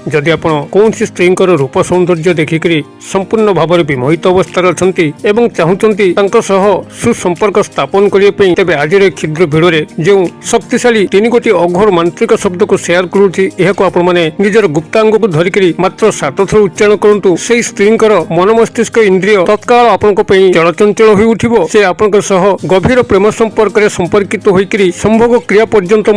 जदि आपण कौन स्त्रींकर रूप सौंदर्य देखिकी संपूर्ण भाव में विमोहित अवस्था अच्छा एवं चाहूँगी सुसंपर्क स्थापन करने तेज आज क्षुद्र भिड़े जो शक्तिशाली 3 गोटी अघोर मांत्रिक शब्द को शेयर करुँची निजर गुप्तांग को धरिकी मात्र 7 थर उच्चारण करूँ से स्त्रींकर मन मस्तिष्क इंद्रिय तत्काल आपण चलचंचल हो उठिबो से आपण गभीर प्रेम संपर्क में संपर्कित होकर संभोग क्रिया पर्यंत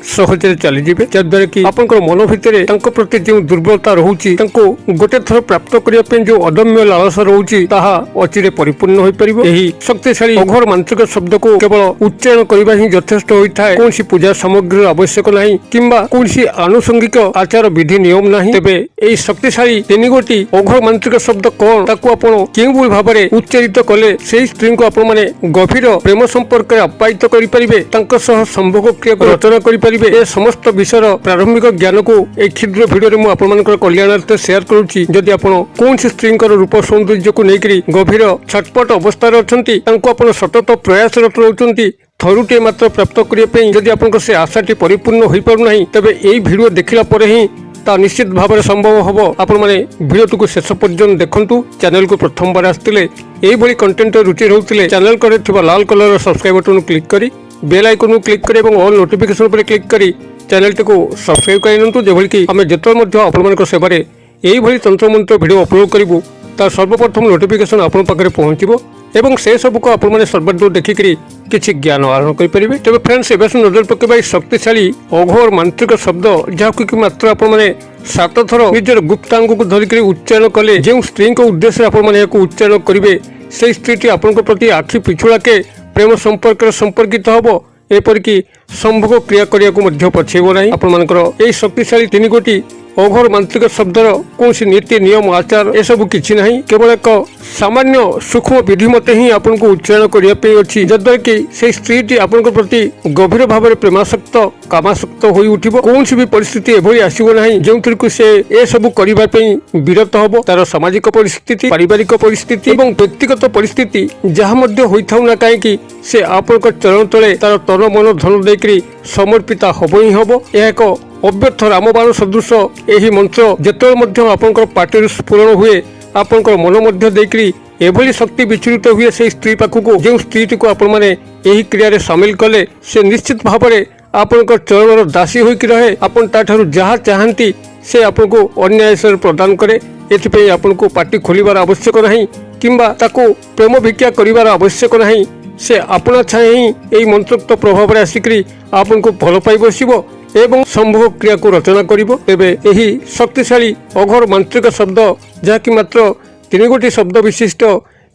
सहज चलीजे जद्वारा कि आपण मन भितर प्रति जो दुर्बलता रोचे गोटे थर प्राप्त करने जो अदम्य लालसा रोचे अचिरे परिपूर्ण हो पार। यही शक्तिशाली अघोर मांत्रिक शब्द को केवल उच्चारण करने ही यथेष्ट होता है। कौन पूजा सामग्री आवश्यक नहीं किंबा कौन आनुषंगिक आचार विधि नियम नहीं। तेबे यही शक्तिशाली 3 गोटी अघोर मांत्रिक शब्द कौन ताकू आपण केउं भाव में उच्चारित कले से स्त्री को आपण माने गभीर प्रेम संपर्क आप्यायित करें संभोग क्रिया रचना करें। ए समस्त विषय प्रारंभिक ज्ञान को एक क्षुद्र भिडियो में आपंकर कल्याणार्थ शेयर करुच्ची। जदि आपण कौन स्त्री रूप सौंदर्य को लेकर गभीर छटपट अवस्था अच्छा सतत प्रयासरत रोचंती थरुटे मात्र प्राप्त करने जदि आपन से आशाटी परिपूर्ण हो पारना तेज यही भिडियो देखला पर ही ता निश्चित भाव में संभव हम। आपण मैंने भिडियो को शेष पर्यंत देखु। चैनल को प्रथम बार आसते यही कंटेंट रुचि रोते चैनल कर लाल कलर सब्सक्राइब बटन क्लिक करी बेल आइकन क्लिक करी और ऑल नोटिफिकेशन पर क्लिक करी चैनल टी को सब्सक्राइब कर जो कि आम जो आपण सेवार यही तंत्र मंत्र भिडियो अपलोड करूँ तार सर्वप्रथम नोटिफिकेशन आपण पाखे पहुँचो एवं से सब को आपने सर्वदूर देखिकी किसी ज्ञान आहरण करेंगे। तेज फ्रेंड्स एवं नजर पकेबा शक्तिशाली अघोर मांत्रिक शब्द जहाँ कि मात्र आपने 7 थर निजर गुप्तांग को धरिक उच्चारण कले जो स्त्री उद्देश्य आपने उच्चारण करेंगे से स्त्री आपण प्रति आखि पिछुड़ाके प्रेम संपर्क संपर्कित हम एपरिक संभोग क्रिया करने पछेब ना। आपण शक्तिशाली 3 गोटी अघोर मांत्रिक शब्दर कौन नीति नियम आचार ए सब किसी ना केवल एक सामान्य सूक्ष्म विधि मत ही आपन को उच्चारण करने अच्छी जद्वारा कि से स्त्री आपण प्रति गभीर भाव में प्रेमासक्त कामासक्त हो उठिबो। कौन भी परिस्थिति एभली आसीबो नाही जो से ए सब करने विरत हम। तार सामाजिक परिस्थिति पारिवारिक परिस्थिति और व्यक्तिगत परिस्थिति जहाँ मध्य होइथाउ ना कहीं से आपण चरण तले तार तन मन धन देकर समर्पित हम ही हम। यह एक अव्यर्थ रामबाण सदृश यही मंत्र जिते आपंकर पार्टी स्फुरण हुए आपंकर मन मध्य देकरी एभली शक्ति विचलित हुए से स्त्री पाखक जो स्त्री को आपण माने यही क्रिया सामिल कले से निश्चित भाव में आपंकर चरण दासी होकर रहे आपन ताठारु जहाँ चाहती से आपन को अन्याय प्रदान करे। एथिपई आपन को पार्टी खोलिबार आवश्यक नहीं किंबा ताको प्रेम भिक्षा करिबार आवश्यक नहीं। से अपना छाए ही यही मंत्रोक्त प्रभाव में आसिक आपन को भल पाई बसिबो एवं संभोग क्रिया को रचना करिबो। तेबे यही शक्तिशाली अघोर मांत्रिक शब्द जहाँ कि मात्र 3 गोटी शब्द विशिष्ट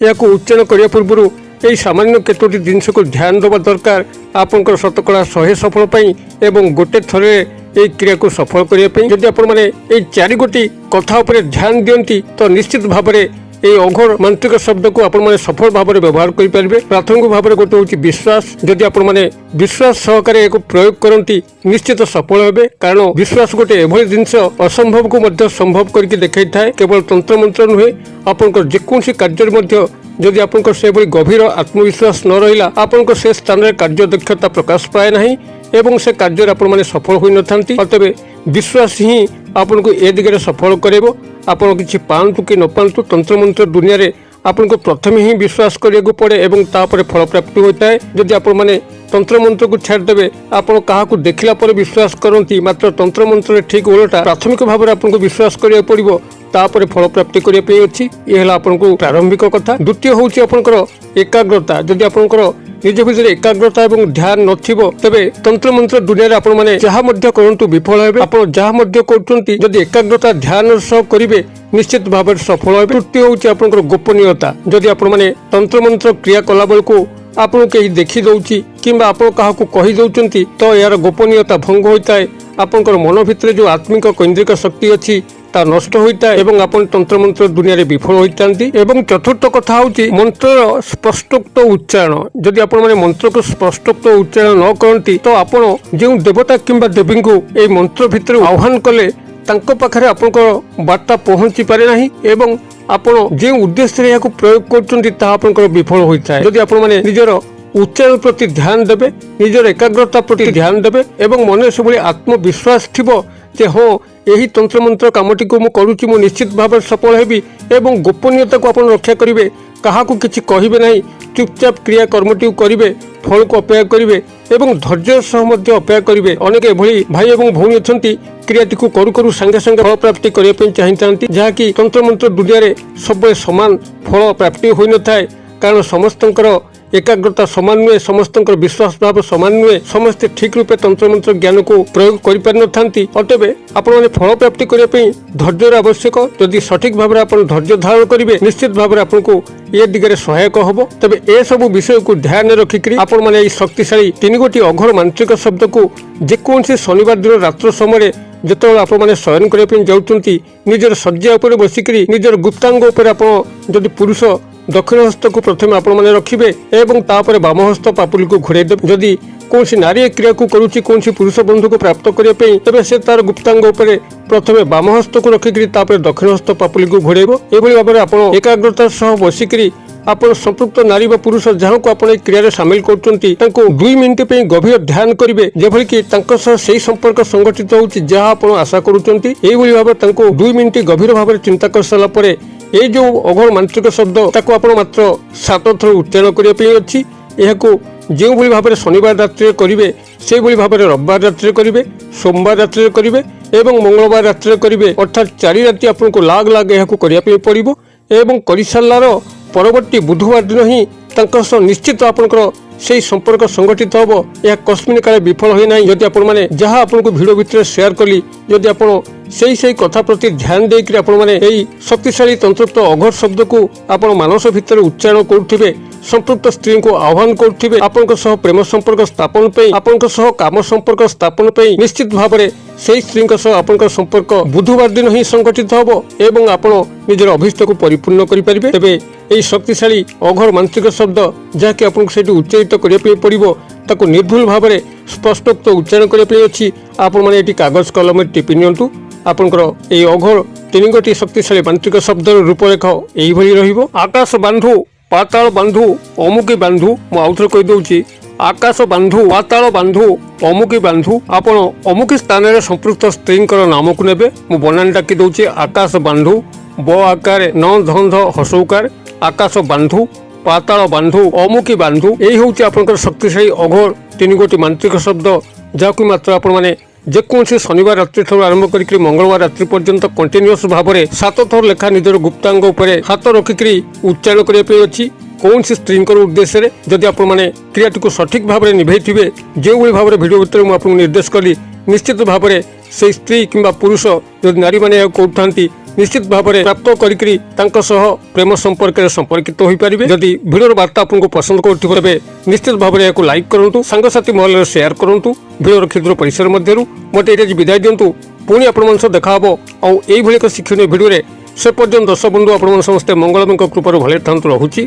या उच्चारण करने पूर्व यही सामान्य केतोटी जिनस को ध्यान देवा दरकार आपंकर शतकड़ा 100 सफल पाई एवं गोटे थरे यही क्रिया को सफल करने। जदि आपण माने यही 4 गोटी कथा उपर ध्यान दियंती तो निश्चित भाव में ये अघोर मांत्रिक शब्द को आपण माने सफल भाव में व्यवहार करेंगे। प्राथमिक भाव में गोटे हूँ विश्वास जदि आपण माने विश्वास सहकारे एक प्रयोग करती निश्चित सफल हे। कारण विश्वास गोटे एभली जिनस असंभव को मध्य संभव करके देखा था। केवल तंत्र मंत्र नुहे आपंकर जेकोसी कार्य जदि आपंकर से गभीर आत्मविश्वास न रहा आपंकर से स्थान में कार्य दक्षता प्रकाश पाए ना एवं से कार्य आपण माने सफल होई न थांती। तेबे विश्वास ही आपन को ए दिगरे सफल करेबो। आपण किछि पांतु कि न पांतु तंत्र मंत्र दुनिया रे आपन को प्रथम ही विश्वास करिया पड़े एवं तापर फल प्राप्ति होता है। जदि आपण माने तंत्र मंत्र को छाड़ देबे आपण काहा को देखला पर विश्वास करंती मात्र तंत्र मंत्र ठीक उलटा प्राथमिक भाव में आपन को विश्वास करिया पड़िबो तापर फल प्राप्ति करिया पे अछि। ये हला आपन को प्रारंभिक कथा। द्वितीय होछि आपनकर एकाग्रता। जदि आपनकर निज भीतर एकाग्रता एवं ध्यान नथिबो तेबे तंत्र मंत्र दुनिया रे आपण माने जहाँ मध्य करंतु विफल हेबे। आपण जहाँ मध्य करचंती जदि एकाग्रता ध्यान सह करिवे निश्चित भाव में सफल हेबे। तृतीय होछि आपनकर गोपनीयता। जदि आपण माने तंत्र मंत्र क्रिया कला बेल को आपन कहीं देखी दउची किंबा आपण काहा को कहि दउचंती तो यार गोपनीयता भंग होता है। आपनकर मन भितर जो आत्मिक केंद्रिक शक्ति अछि ता नष्ट होता है एवं आपन तंत्र मंत्र दुनिया रे विफल होइतांती। एवं चतुर्थ कथा होची मंत्र स्पष्टोक्त उच्चारण। जदि आपण माने मंत्र को स्पष्टोक्त उच्चारण न करंती तो आपण जो देवता किंबा देवी को ए मंत्र भितर आह्वान कले तांको पाखरे आपनकर वार्ता पहुंची पारे नाही एवं आपण जे उद्देश्य रे याको प्रयोग करचंती ता आपनकर विफल होइता है। जदि आपण माने निजर ଉଚ୍ଚାରଣ ପ୍ରତି ଧ୍ୟାନ ଦେବେ, ନିଜର ଏକାଗ୍ରତା ପ୍ରତି ଧ୍ୟାନ ଦେବେ ଏବଂ ମନରେ ସେଭଳି ଆତ୍ମବିଶ୍ୱାସ ଥିବ ଯେ ହଁ ଏହି ତନ୍ତ୍ରମନ୍ତ୍ର କାମଟିକୁ ମୁଁ କରୁଛି, ମୁଁ ନିଶ୍ଚିତ ଭାବରେ ସଫଳ ହେବି ଏବଂ ଗୋପନୀୟତାକୁ ଆପଣ ରକ୍ଷା କରିବେ। କାହାକୁ କିଛି କହିବେ ନାହିଁ, ଚୁପଚାପ କ୍ରିୟା କର୍ମଟିକୁ କରିବେ, ଫଳକୁ ଅପେକ୍ଷା କରିବେ ଏବଂ ଧୈର୍ଯ୍ୟ ସହ ମଧ୍ୟ ଅପେକ୍ଷା କରିବେ। ଅନେକ ଏଭଳି ଭାଇ ଏବଂ ଭଉଣୀ ଅଛନ୍ତି କ୍ରିୟାଟିକୁ କରୁ କରୁ ସାଙ୍ଗେ ସାଙ୍ଗେ ଫଳ ପ୍ରାପ୍ତି କରିବା ପାଇଁ ଚାହିଁଥାନ୍ତି, ଯାହାକି ତନ୍ତ୍ରମନ୍ତ୍ର ଦୁନିଆରେ ସବୁବେଳେ ସମାନ ଫଳ ପ୍ରାପ୍ତି ହୋଇନଥାଏ। କାରଣ ସମସ୍ତଙ୍କର ଏକାଗ୍ରତା ସମାନ ନୁହେଁ, ସମସ୍ତଙ୍କର ବିଶ୍ୱାସ ଭାବ ସମାନ ନୁହେଁ, ସମସ୍ତେ ଠିକ ରୂପେ ତନ୍ତ୍ରମନ୍ତ୍ର ଜ୍ଞାନକୁ ପ୍ରୟୋଗ କରିପାରିନଥାନ୍ତି। ଅତଏବ ଆପଣମାନେ ଫଳ ପ୍ରାପ୍ତି କରିବା ପାଇଁ ଧୈର୍ଯ୍ୟର ଆବଶ୍ୟକ। ଯଦି ସଠିକ ଭାବରେ ଆପଣ ଧୈର୍ଯ୍ୟ ଧାରଣ କରିବେ, ନିଶ୍ଚିତ ଭାବରେ ଆପଣଙ୍କୁ ଏ ଦିଗରେ ସହାୟକ ହବ। ତେବେ ଏସବୁ ବିଷୟକୁ ଧ୍ୟାନରେ ରଖିକରି ଆପଣମାନେ ଏହି ଶକ୍ତିଶାଳୀ 3 ଗୋଟି ଅଘୋର ମାନ୍ତ୍ରିକ ଶବ୍ଦକୁ ଯେକୌଣସି ଶନିବାର ଦିନ ରାତ୍ର ସମୟରେ ଯେତେବେଳେ ଆପଣମାନେ ଶୟନ କରିବା ପାଇଁ ଯାଉଛନ୍ତି, ନିଜର ଶଯ୍ୟା ଉପରେ ବସିକରି ନିଜର ଗୁପ୍ତାଙ୍ଗ ଉପରେ ଆପଣ ଯଦି ପୁରୁଷ ଦକ୍ଷିଣ ହସ୍ତକୁ ପ୍ରଥମେ ଆପଣମାନେ ରଖିବେ ଏବଂ ତାପରେ ବାମ ହସ୍ତ ପାପୁଲିକୁ ଘୋଡ଼ାଇ ଦେବେ। ଯଦି କୌଣସି ନାରୀ ଏ କ୍ରିୟାକୁ କରୁଛି କୌଣସି ପୁରୁଷ ବନ୍ଧୁକୁ ପ୍ରାପ୍ତ କରିବା ପାଇଁ, ତେବେ ସେ ତାର ଗୁପ୍ତାଙ୍ଗ ଉପରେ ପ୍ରଥମେ ବାମ ହସ୍ତକୁ ରଖିକରି ତାପରେ ଦକ୍ଷିଣ ହସ୍ତ ପାପୁଲିକୁ ଘୋଡ଼ାଇବ। ଏଭଳି ଭାବରେ ଆପଣ ଏକାଗ୍ରତା ସହ ବସିକରି ଆପଣ ସମ୍ପୃକ୍ତ ନାରୀ ବା ପୁରୁଷ ଯାହାକୁ ଆପଣ ଏହି କ୍ରିୟାରେ ସାମିଲ କରୁଛନ୍ତି ତାଙ୍କୁ 2 ମିନିଟ୍ ପାଇଁ ଗଭୀର ଧ୍ୟାନ କରିବେ, ଯେଭଳିକି ତାଙ୍କ ସହ ସେହି ସମ୍ପର୍କ ସଂଗଠିତ ହେଉଛି ଯାହା ଆପଣ ଆଶା କରୁଛନ୍ତି। ଏଇଭଳି ଭାବରେ ତାଙ୍କୁ 2 ମିନିଟ୍ ଗଭୀର ଭାବରେ ଚିନ୍ତା କରିସାରିଲା ପରେ এই ଯେଉଁ ଅଘୋର ମାନ୍ତ୍ରିକ ଶବ୍ଦ ତାକୁ ଆପଣ ମାତ୍ର 7 ଥର ଉଚ୍ଚାରଣ କରିବା ପାଇଁ ଅଛି। ଏହାକୁ ଯେଉଁଭଳି ଭାବରେ ଶନିବାର ରାତ୍ରିରେ କରିବେ ସେଇଭଳି ଭାବରେ ରବିବାର ରାତ୍ରିରେ କରିବେ, ସୋମବାର ରାତ୍ରିରେ କରିବେ ଏବଂ ମଙ୍ଗଳବାର ରାତ୍ରିରେ କରିବେ। ଅର୍ଥାତ୍ 4 ରାତି ଆପଣଙ୍କୁ ଲାଗ ଏହାକୁ କରିବା ପାଇଁ ପଡ଼ିବ ଏବଂ କରିସାରିଲାର ପରବର୍ତ୍ତୀ ବୁଧବାର ଦିନ ହିଁ ତାଙ୍କ ସହ ନିଶ୍ଚିତ ଆପଣଙ୍କର সেই সম্পর্ক সংগঠিত হব। ଏହା କସ୍ମିନ କାଳେ ବିଫଳ ହୁଏ ନାହିଁ। ଯଦି ଆପଣମାନେ ଯାହା ଆପଣଙ୍କୁ ଭିଡ଼ିଓ ଭିତରେ ସେୟାର କଲି, ଯଦି ଆପଣ ସେହି କଥା ପ୍ରତି ଧ୍ୟାନ ଦେଇକରି ଆପଣମାନେ ଏହି ଶକ୍ତିଶାଳୀ ତନ୍ତ୍ରତ୍ୱ ଅଘୋର ଶବ୍ଦକୁ ଆପଣ ମାନସ ଭିତରେ ଉଚ୍ଚାରଣ କରୁଥିବେ, ସମ୍ପୃକ୍ତ ସ୍ତ୍ରୀଙ୍କୁ ଆହ୍ୱାନ କରୁଥିବେ ଆପଣଙ୍କ ସହ ପ୍ରେମ ସମ୍ପର୍କ ସ୍ଥାପନ ପାଇଁ, ଆପଣଙ୍କ ସହ କାମ ସମ୍ପର୍କ ସ୍ଥାପନ ପାଇଁ, ନିଶ୍ଚିତ ଭାବରେ ସେହି ସ୍ତ୍ରୀଙ୍କ ସହ ଆପଣଙ୍କ ସମ୍ପର୍କ ବୁଧବାର ଦିନ ହିଁ ସଂଗଠିତ ହେବ ଏବଂ ଆପଣ ନିଜର ଅଭିଷ୍ଟକୁ ପରିପୂର୍ଣ୍ଣ କରିପାରିବେ। ତେବେ ଏହି ଶକ୍ତିଶାଳୀ ଅଘୋର ମାନ୍ତ୍ରିକ ଶବ୍ଦ ଯାହାକି ଆପଣଙ୍କୁ ସେଇଠି ଉଚ୍ଚାରିତ କରିବା ପାଇଁ ପଡ଼ିବ, ତାକୁ ନିର୍ଭୁଲ ଭାବରେ ସ୍ପଷ୍ଟୋକ୍ତ ଉଚ୍ଚାରଣ କରିବା ପାଇଁ ଅଛି। ଆପଣମାନେ ଏଠି କାଗଜ କଲମରେ ଟିପି ନିଅନ୍ତୁ। ଆପଣଙ୍କର ଏହି ଅଘୋର 3 ଗୋଟି ଶକ୍ତିଶାଳୀ ମାନ୍ତ୍ରିକ ଶବ୍ଦର ରୂପରେଖ ଏଇଭଳି ରହିବ। ଆକାଶ ବାନ୍ଧୁ, ପାତାଳ ବାନ୍ଧୁ, ଅମୁକି ବାନ୍ଧୁ। ମୁଁ ଆଉଥରେ କହିଦେଉଛି, ଆକାଶ ବାନ୍ଧୁ, ପାତାଳ ବାନ୍ଧୁ, ଅମୁକି ବାନ୍ଧୁ। ଆପଣ ଅମୁକି ସ୍ଥାନରେ ସମ୍ପୃକ୍ତ ସ୍ତ୍ରୀଙ୍କର ନାମକୁ ନେବେ। ମୁଁ ବନାନ ଡାକି ଦେଉଛି, ଆକାଶ ବାନ୍ଧୁ, ବ ଆକାରେ ନ ଧନ୍ଧ ହସଉକାର, ଆକାଶ ବାନ୍ଧୁ, ପାତାଳ ବାନ୍ଧୁ, ଅମୁକି ବାନ୍ଧୁ। এই ହେଉଛି ଆପଣଙ୍କର ଶକ୍ତିଶାଳୀ ଅଘୋର 3 ଗୋଟି ମାନ୍ତ୍ରିକ ଶବ୍ଦ, ଯାହାକୁ ମାତ୍ର ଆପଣମାନେ ଯେକୌଣସି ଶନିବାର ରାତ୍ରି ଠାରୁ ଆରମ୍ଭ କରିକି ମଙ୍ଗଳବାର ରାତ୍ରି ପର୍ଯ୍ୟନ୍ତ କଣ୍ଟିନ୍ୟୁଅସ୍ ଭାବରେ 7 ଥର ଲେଖା ନିଜର ଗୁପ୍ତାଙ୍ଗ ଉପରେ ହାତ ରଖିକରି ଉଚ୍ଚାରଣ କରିବା ପାଇଁ ଅଛି କୌଣସି ସ୍ତ୍ରୀଙ୍କର ଉଦ୍ଦେଶ୍ୟରେ। ଯଦି ଆପଣମାନେ କ୍ରିୟାଟିକୁ ସଠିକ ଭାବରେ ନିଭେଇଥିବେ, ଯେଉଁଭଳି ଭାବରେ ଭିଡ଼ିଓ ଭିତରେ ମୁଁ ଆପଣଙ୍କୁ ନିର୍ଦ୍ଦେଶ କଲି, ନିଶ୍ଚିତ ଭାବରେ ସେହି ସ୍ତ୍ରୀ କିମ୍ବା ପୁରୁଷ ଯଦି ନାରୀମାନେ ଏହାକୁ କରୁଥାନ୍ତି ନିଶ୍ଚିତ ଭାବରେ ପ୍ରାପ୍ତ କରିକି ତାଙ୍କ ସହ ପ୍ରେମ ସମ୍ପର୍କରେ ସମ୍ପର୍କିତ ହୋଇପାରିବେ। ଯଦି ଭିଡ଼ିଓର ବାର୍ତ୍ତା ଆପଣଙ୍କୁ ପସନ୍ଦ କରୁଥିବ ତେବେ ନିଶ୍ଚିତ ଭାବରେ ଏହାକୁ ଲାଇକ୍ କରନ୍ତୁ, ସାଙ୍ଗସାଥି ମହଲରେ ସେୟାର କରନ୍ତୁ। ଭିଡ଼ିଓର କ୍ଷୁଦ୍ର ପରିସର ମଧ୍ୟରୁ ମୋତେ ଏଇଟା ବିଦାୟ ଦିଅନ୍ତୁ। ପୁଣି ଆପଣମାନଙ୍କ ସହ ଦେଖା ହେବ ଆଉ ଏଇଭଳି ଏକ ଶିକ୍ଷଣୀୟ ଭିଡ଼ିଓରେ। ସେ ପର୍ଯ୍ୟନ୍ତ ଦର୍ଶକ ବନ୍ଧୁ ଆପଣମାନେ ସମସ୍ତେ ମଙ୍ଗଳମୟଙ୍କ କୃପାରୁ ଭଲରେ ଥାନ୍ତୁ। ରହୁଛି।